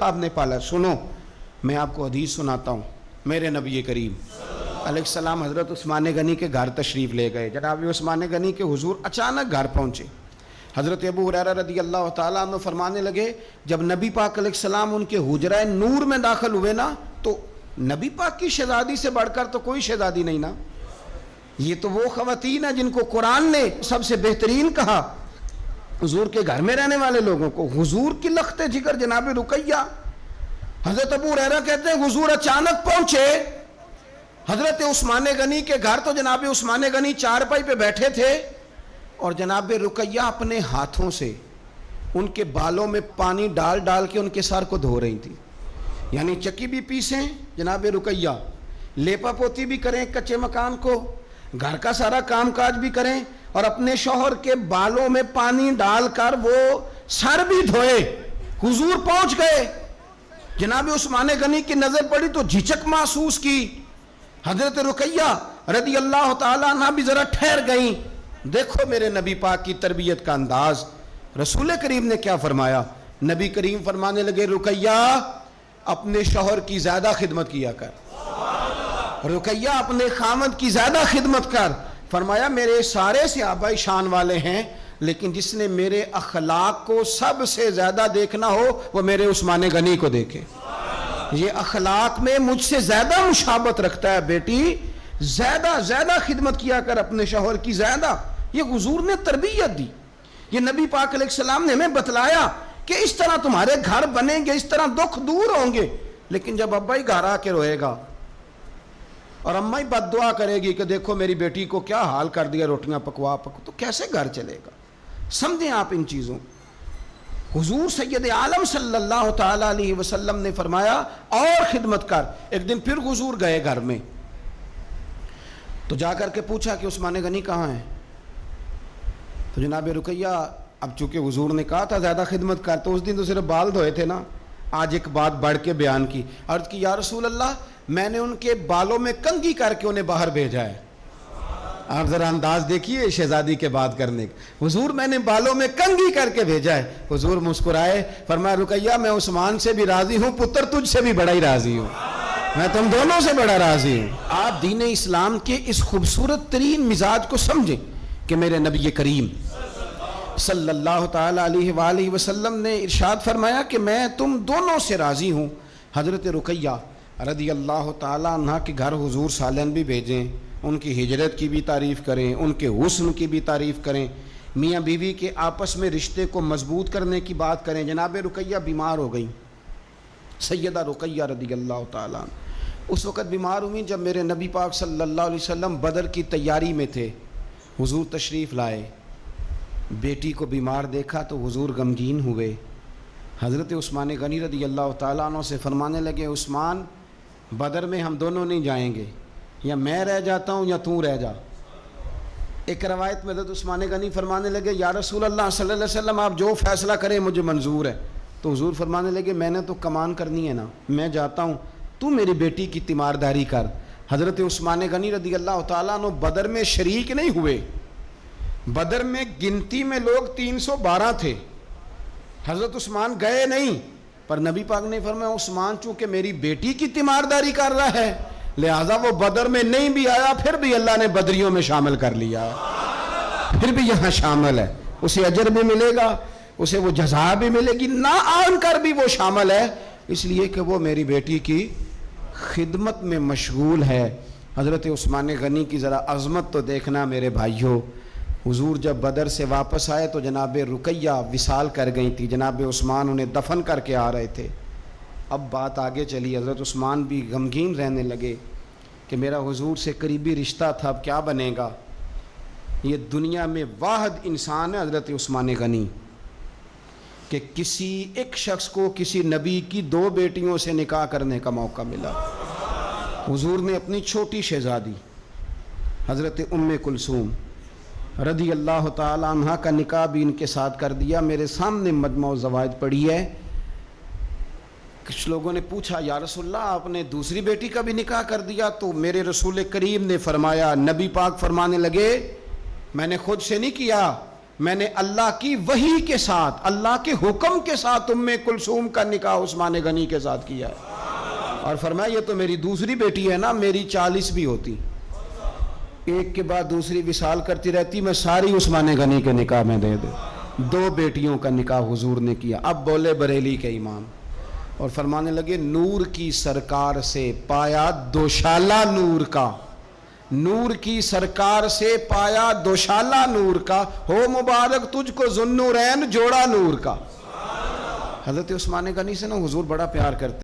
آپ نے پالا. سنو میں آپ کو حدیث سناتا ہوں. میرے نبی کریم علیہ السلام حضرت عثمان غنی کے گھر تشریف لے گئے. جناب عثمان غنی کے حضور اچانک گھر پہنچے. حضرت ابو ہریرہ رضی اللہ تعالیٰ عنہ فرمانے لگے جب نبی پاک علیہ السلام ان کے حجرہ نور میں داخل ہوئے نا تو نبی پاک کی شہزادی سے بڑھ کر تو کوئی شہزادی نہیں نا. یہ تو وہ خواتین ہیں جن کو قرآن نے سب سے بہترین کہا حضور کے گھر میں رہنے والے لوگوں کو. حضور کی لخت جگر جناب رقیہ. حضرت ابو ہریرہ کہتے ہیں حضور اچانک پہنچے حضرت عثمان غنی کے گھر تو جناب عثمان غنی چارپائی پہ بیٹھے تھے اور جناب رقیہ اپنے ہاتھوں سے ان کے بالوں میں پانی ڈال ڈال کے ان کے سر کو دھو رہی تھی. یعنی چکی بھی پیسیں جناب رقیہ, لیپا پوتی بھی کریں کچے مکان کو, گھر کا سارا کام کاج بھی کریں اور اپنے شوہر کے بالوں میں پانی ڈال کر وہ سر بھی دھوئے. حضور پہنچ گئے. جناب عثمان غنی کی نظر پڑی تو جھجک محسوس کی. حضرت رقیہ رضی اللہ تعالیٰ عنہ بھی ذرا ٹھہر گئیں. دیکھو میرے نبی پاک کی تربیت کا انداز. رسول کریم نے کیا فرمایا؟ نبی کریم فرمانے لگے رقیہ اپنے شوہر کی زیادہ خدمت کیا کر. رقیہ اپنے خاوند کی زیادہ خدمت کر. فرمایا میرے سارے صحابہ شان والے ہیں لیکن جس نے میرے اخلاق کو سب سے زیادہ دیکھنا ہو وہ میرے عثمان غنی کو دیکھے. یہ اخلاق میں مجھ سے زیادہ مشابہت رکھتا ہے بیٹی, زیادہ خدمت کیا کر اپنے شوہر کی زیادہ. یہ حضور نے تربیت دی. یہ نبی پاک علیہ السلام نے ہمیں بتلایا کہ اس طرح تمہارے گھر بنیں گے, اس طرح دکھ دور ہوں گے. لیکن جب ابا ہی گھر آ کے روئے گا اور اماں ہی بد دعا کرے گی کہ دیکھو میری بیٹی کو کیا حال کر دیا روٹیاں پکوا تو کیسے گھر چلے گا؟ سمجھیں آپ ان چیزوں. حضور سید عالم صلی اللہ تعالیٰ علیہ وسلم نے فرمایا اور خدمت کر. ایک دن پھر حضور گئے گھر میں تو جا کر کے پوچھا کہ عثمان غنی کہاں ہیں؟ تو جناب رقیہ اب چونکہ حضور نے کہا تھا زیادہ خدمت کر تو اس دن تو صرف بال دھوئے تھے نا, آج ایک بات بڑھ کے بیان کی. عرض کی یا رسول اللہ میں نے ان کے بالوں میں کنگھی کر کے انہیں باہر بھیجا ہے. آپ ذرا انداز دیکھیے شہزادی کے بات کرنے کا. حضور میں نے بالوں میں کنگھی کر کے بھیجا ہے. حضور مسکرائے فرمایا رقیہ میں عثمان سے بھی راضی ہوں, پتر تجھ سے بھی بڑا ہی راضی ہوں, میں تم دونوں سے بڑا راضی ہوں. آپ دین اسلام کے اس خوبصورت ترین مزاج کو سمجھیں کہ میرے نبی کریم صلی اللہ تعالیٰ علیہ وآلہ وسلم نے ارشاد فرمایا کہ میں تم دونوں سے راضی ہوں. حضرت رقیہ رضی اللہ تعالیٰ عنہ کے گھر حضور سالن بھی بھیجیں, ان کی ہجرت کی بھی تعریف کریں, ان کے حسن کی بھی تعریف کریں, میاں بیوی کے آپس میں رشتے کو مضبوط کرنے کی بات کریں. جناب رقیہ بیمار ہو گئیں. سیدہ رقیہ رضی اللہ تعالیٰ عنہ اس وقت بیمار ہوئیں جب میرے نبی پاک صلی اللہ علیہ وسلم بدر کی تیاری میں تھے. حضور تشریف لائے, بیٹی کو بیمار دیکھا تو حضور غمگین ہوئے. حضرت عثمان غنی رضی اللہ تعالیٰ عنہ سے فرمانے لگے عثمان بدر میں ہم دونوں نہیں جائیں گے, یا میں رہ جاتا ہوں یا تو رہ جا. ایک روایت میں حضرت عثمان غنی فرمانے لگے یا رسول اللہ صلی اللہ علیہ وسلم آپ جو فیصلہ کریں مجھے منظور ہے. تو حضور فرمانے لگے میں نے تو کمان کرنی ہے نا, میں جاتا ہوں, تو میری بیٹی کی تیمارداری کر. حضرت عثمان غنی رضی اللہ تعالیٰ عنہ بدر میں شریک نہیں ہوئے. بدر میں گنتی میں لوگ 312 تھے. حضرت عثمان گئے نہیں, پر نبی پاک نے فرمایا عثمان چونکہ میری بیٹی کی تیمارداری کر رہا ہے لہذا وہ بدر میں نہیں بھی آیا, پھر بھی اللہ نے بدریوں میں شامل کر لیا, پھر بھی یہاں شامل ہے. اسے اجر بھی ملے گا, اسے وہ جزا بھی ملے گی, نہ آن کر بھی وہ شامل ہے اس لیے کہ وہ میری بیٹی کی خدمت میں مشغول ہے. حضرت عثمان غنی کی ذرا عظمت تو دیکھنا میرے بھائیوں. حضور جب بدر سے واپس آئے تو جناب رقیہ وصال کر گئی تھی, جناب عثمان انہیں دفن کر کے آ رہے تھے. اب بات آگے چلی, حضرت عثمان بھی غمگین رہنے لگے کہ میرا حضور سے قریبی رشتہ تھا, اب کیا بنے گا. یہ دنیا میں واحد انسان ہے حضرت عثمان غنی کہ کسی ایک شخص کو کسی نبی کی 2 بیٹیوں سے نکاح کرنے کا موقع ملا. حضور نے اپنی چھوٹی شہزادی حضرت ام کلثوم رضی اللہ تعالیٰ عنہ کا نکاح بھی ان کے ساتھ کر دیا. میرے سامنے مجموع زوائد پڑھی ہے. کچھ لوگوں نے پوچھا یا رسول اللہ آپ نے دوسری بیٹی کا بھی نکاح کر دیا؟ تو میرے رسول کریم نے فرمایا, نبی پاک فرمانے لگے میں نے خود سے نہیں کیا, میں نے اللہ کی وحی کے ساتھ، اللہ کے حکم کے ساتھ ام کلثوم کا نکاح عثمان غنی کے ساتھ کیا ہے۔ اور فرمایا یہ تو میری دوسری بیٹی ہے نا، میری 40 بھی ہوتی، ایک کے بعد دوسری وصال کرتی رہتی، میں ساری عثمان غنی کے نکاح میں دے دے۔ 2 بیٹیوں کا نکاح حضور نے کیا۔ اب بولے بریلی کے امام اور فرمانے لگے نور کی سرکار سے پایا دوشالہ نور کا، نور کی سرکار سے پایا دوشالہ نور کا، ہو مبارک تجھ کو ذوالنورین جوڑا نور کا۔ حضرت عثمان غنی سے نا حضور بڑا پیار کرتے